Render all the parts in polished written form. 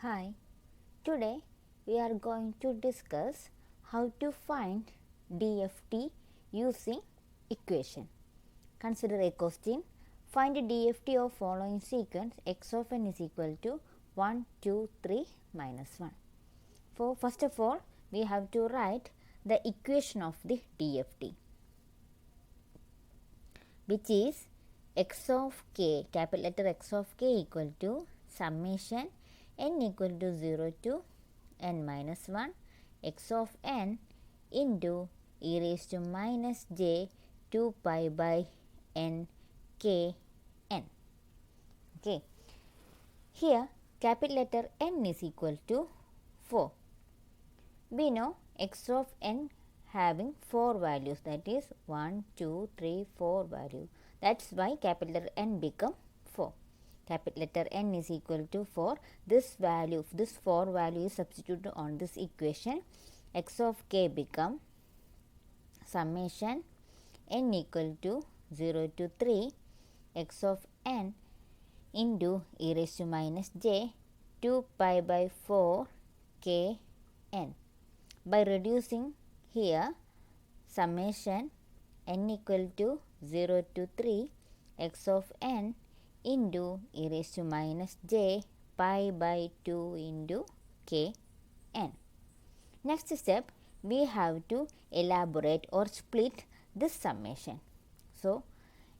Hi, today we are going to discuss how to find DFT using equation. Consider a question. Find the DFT of following sequence x of n is equal to 1, 2, 3, minus 1. First of all, we have to write the equation of the DFT, which is x of k, capital letter X of k equal to summation n equal to 0 to n minus 1 x of n into e raised to minus j 2 pi by n k n. Okay. Here capital letter N is equal to 4. We know x of n having 4 values, that is 1, 2, 3, 4 value. That's why capital letter N become 4. Capital letter N is equal to 4. This 4 value is substituted on this equation. X of k become summation n equal to 0 to 3 x of n into e raised to minus j 2 pi by 4 k n. By reducing here summation n equal to 0 to 3 x of n into e raised to minus j pi by 2 into k n. Next step, we have to elaborate or split this summation. So,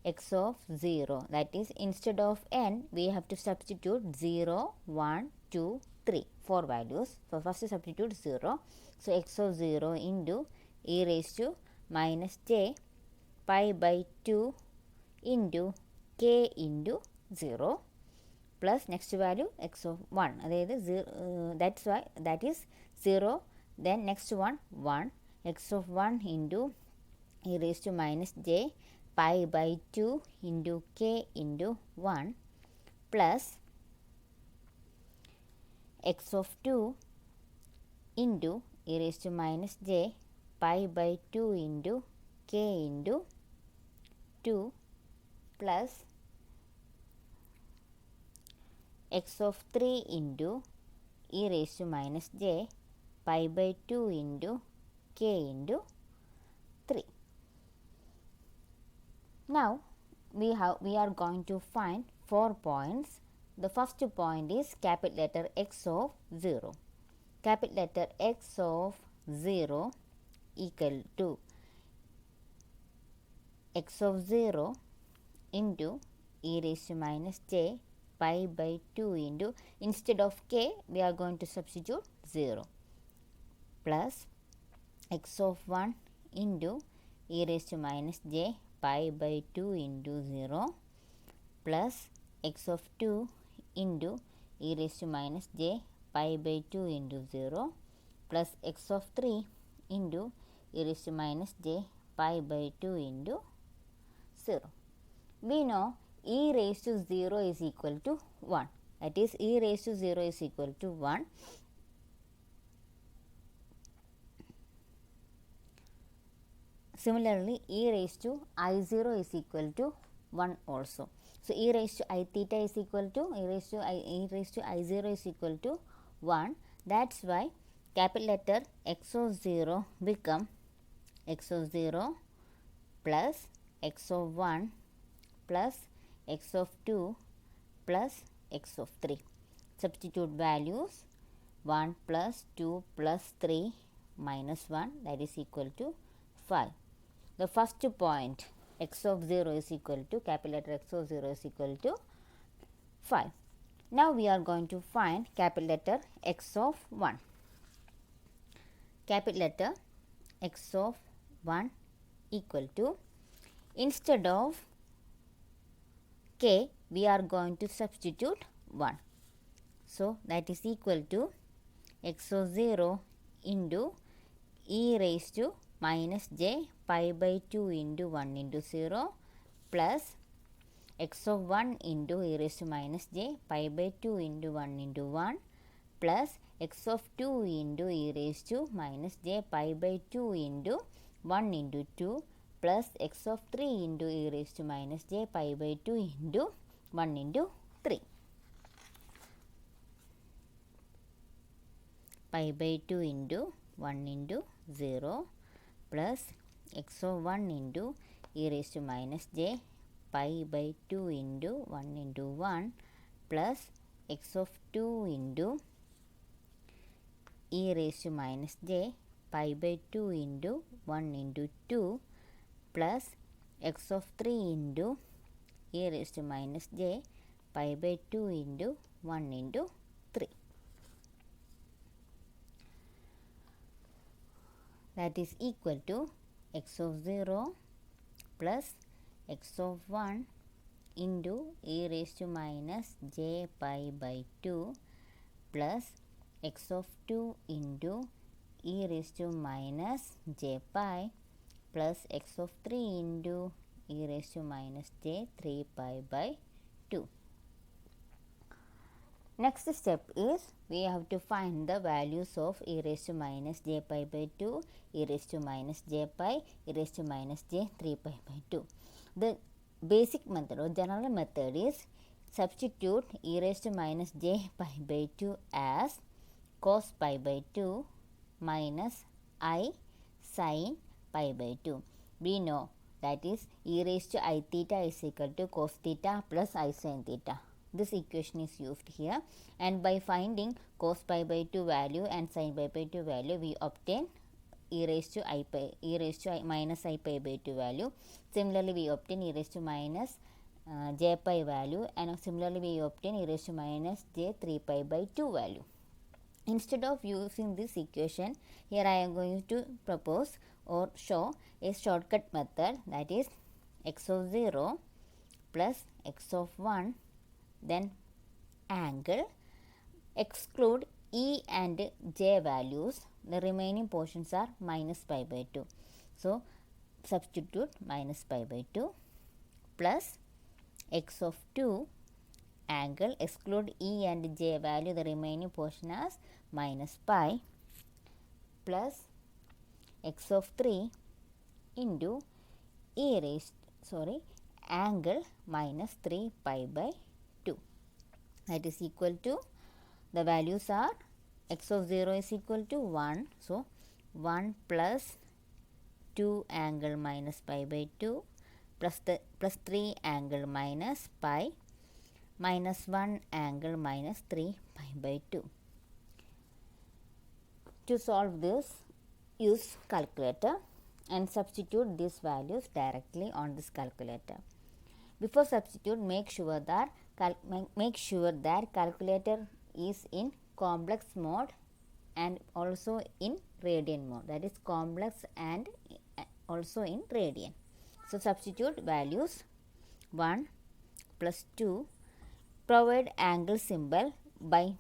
x of 0, that is instead of n we have to substitute 0, 1, 2, 3, 4 values. So, first substitute 0. So, x of 0 into e raised to minus j pi by 2 into k into 0 plus next value x of 1. That's why that is 0. Then next one 1 x of 1 into e raised to minus j pi by 2 into k into 1 plus x of 2 into e raised to minus j pi by 2 into k into 2 plus x of 3 into e raised to minus j pi by 2 into k into 3. Now we are going to find 4 points. The first point is capital letter X of 0. Capital letter X of 0 equal to x of 0 into e raised to minus j pi by 2 into, instead of k we are going to substitute 0, plus x of 1 into e raised to minus j pi by 2 into 0 plus x of 2 into e raised to minus j pi by 2 into 0 plus x of 3 into e raised to minus j pi by 2 into 0. We know e raised to 0 is equal to 1. That is e raised to 0 is equal to 1. Similarly, e raised to I0 is equal to 1 also. So, e raised to I theta is equal to e raised to I0 is equal to 1. That's why capital letter X of 0 become x of 0 plus x of 1 plus x of 2 plus x of 3. Substitute values 1 plus 2 plus 3 minus 1, that is equal to 5. The first point x of 0 is equal to, capital letter X of 0 is equal to 5. Now we are going to find capital letter X of 1. Capital letter X of 1 equal to, instead of k we are going to substitute 1. So, that is equal to x of 0 into e raised to minus j pi by 2 into 1 into 0 plus x of 1 into e raised to minus j pi by 2 into 1 into 1 plus x of 2 into e raised to minus j pi by 2 into 1 into 2 plus x of 3 into e raised to minus j pi by 2 into 1 into 3. pi by 2 into 1 into 0 plus x of 1 into e raised to minus j pi by 2 into 1 into 1 plus x of 2 into e raised to minus j pi by 2 into 1 into 2 plus x of 3 into e raised to minus j pi by 2 into 1 into 3. That is equal to x of 0 plus x of 1 into e raised to minus j pi by 2 plus x of 2 into e raised to minus j pi plus x of 3 into e raised to minus j 3 pi by 2. Next step is we have to find the values of e raised to minus j pi by 2, e raised to minus j pi, e raised to minus j 3 pi by 2. The basic method or general method is substitute e raised to minus j pi by 2 as cos pi by 2 minus I sin pi by 2. We know that is e raised to I theta is equal to cos theta plus I sin theta. This equation is used here, and by finding cos pi by 2 value and sin pi by 2 value, we obtain e raised to I minus I pi by 2 value. Similarly, we obtain e raised to minus j pi value, and similarly we obtain e raised to minus j 3 pi by 2 value. Instead of using this equation, here I am going to propose or show a shortcut method, that is x of 0 plus x of 1, then angle, exclude e and j values, the remaining portions are minus pi by 2. So, substitute minus pi by 2 plus x of 2 angle, exclude e and j value, the remaining portion as minus pi plus x of 3 into e raised angle minus 3 pi by 2. That is equal to, the values are x of 0 is equal to 1. So, 1 plus 2 angle minus pi by 2 plus 3 angle minus pi minus 1 angle minus 3 pi by 2. To solve this, use calculator and substitute these values directly on this calculator. Before substitute, make sure that calculator is in complex mode and also in radian mode, that is complex and also in radian. So, substitute values 1 plus 2, provide angle symbol by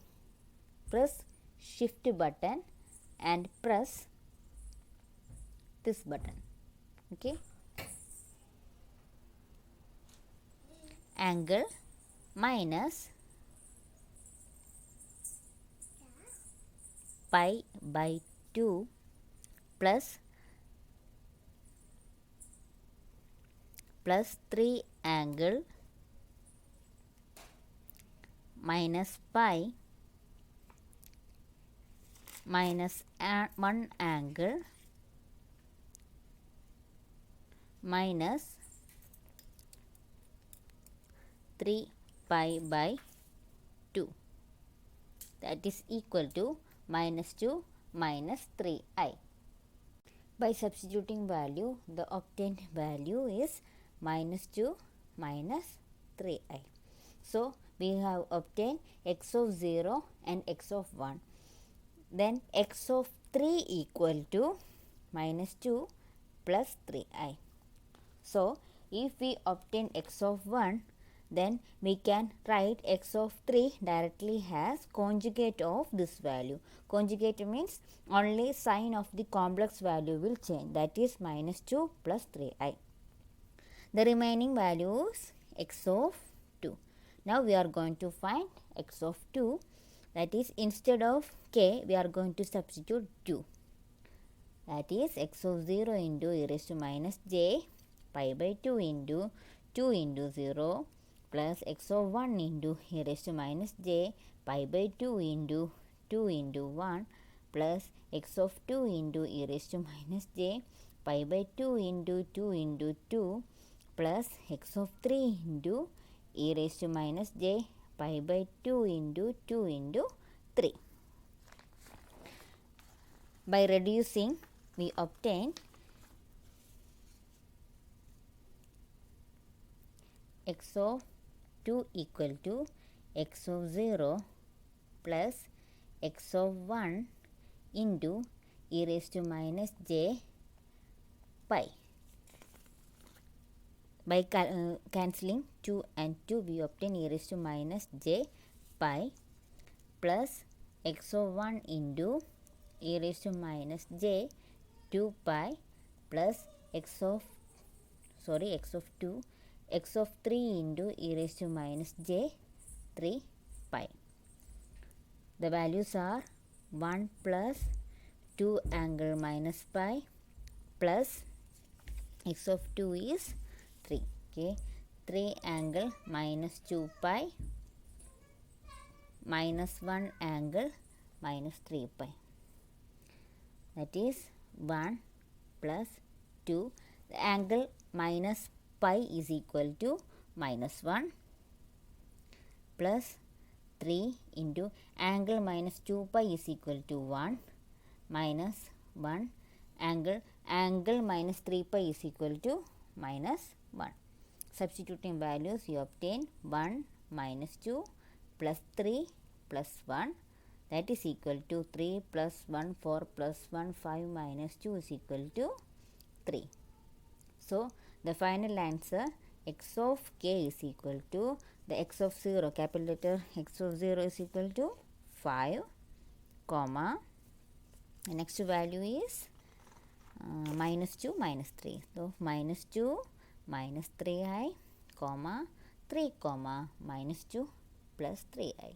press shift button and press this button. Okay, angle minus pi by 2 plus 3 angle minus pi minus 1 angle minus 3 pi by 2, that is equal to minus 2 minus 3i. By substituting value, the obtained value is minus 2 minus 3i. So, we have obtained x of 0 and x of 1. Then x of 3 equal to minus 2 plus 3i. So, if we obtain x of 1, then we can write x of 3 directly as conjugate of this value. Conjugate means only sign of the complex value will change, that is minus 2 plus 3i. The remaining value is x of 2. Now, we are going to find x of 2, that is instead of k, we are going to substitute 2. That is x of 0 into e raised to minus j pi by 2 into 2 into 0 plus x of 1 into e raised to minus j pi by 2 into 2 into 1 plus x of 2 into e raised to minus j pi by 2 into 2 into 2 plus x of 3 into e raised to minus j pi by 2 into 2 into 3. By reducing, we obtain x of 2 equal to x of 0 plus x of 1 into e raised to minus j pi. By cancelling 2 and 2, we obtain e raised to minus j pi plus x of 1 into e raised to minus j 2 pi plus x of 2, x of 3 into e raised to minus j 3 pi. The values are 1 plus 2 angle minus pi plus x of 2 is 3. Okay, 3 angle minus 2 pi minus 1 angle minus 3 pi. That is 1 plus 2. The angle minus pi is equal to minus 1 plus 3 into angle minus 2 pi is equal to 1 minus 1 angle minus 3 pi is equal to minus 1. Substituting values, you obtain 1 minus 2 plus 3 plus 1, that is equal to 3 plus 1 4 plus 1 5 minus 2 is equal to 3. So, the final answer x of k is equal to the x of 0, capital letter x of 0 is equal to 5, comma, the next value is minus 2 minus 3. So, minus 2 minus 3i, comma, 3 comma minus 2 plus 3i.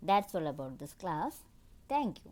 That's all about this class. Thank you.